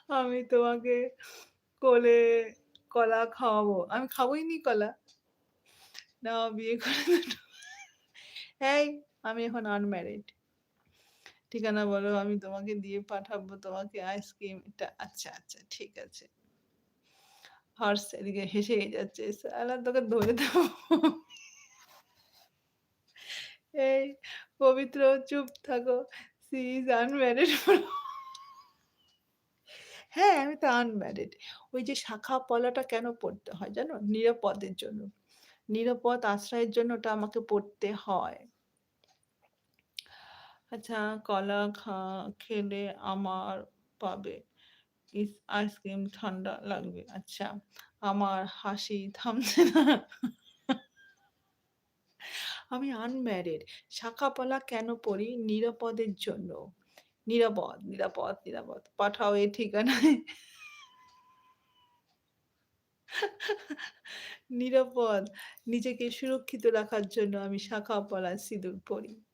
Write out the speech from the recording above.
আমি তোমাকে কোলে কলা খাওয়াবো। আমি খাবোই নি কলা। না বিয়ে করে দুটো এই আমি এখন আনম্যারিড। ঠিকানা বলো আমি তোমাকে দিয়ে পাঠাবো তোমাকে আইসক্রিমটা। আচ্ছা, আচ্ছা ঠিক আছে। হর্স এদিকে হেসেই যাচ্ছে। শালা তোকে ধরে দেবো। এই পবিত্র চুপ থাকো। She is unmarried. হ্যাঁ, আমি তো আনম্যারিড। ওই যে শাখা পলাটা কেন পড়তে হয় জানো? নিরাপদের জন্য। নিরাপদ আশ্রয়ের জন্য ওটা আমাকে পড়তে হয়। আচ্ছা কলা খেলে আমার পাবে। আইসক্রিম ঠান্ডা লাগবে। আচ্ছা, আমার হাসি থামছে না। আমি আনম্যারিড। শাখা-পলা কেন পড়ি? নিরাপদের জন্য। নিরাপদ, নিরাপদ, নিরাপদ। পাঠাও এই ঠিকানায়। নিরাপদ। নিজেকে সুরক্ষিত রাখার জন্য আমি শাখা-পলা সিঁদুর পড়ি।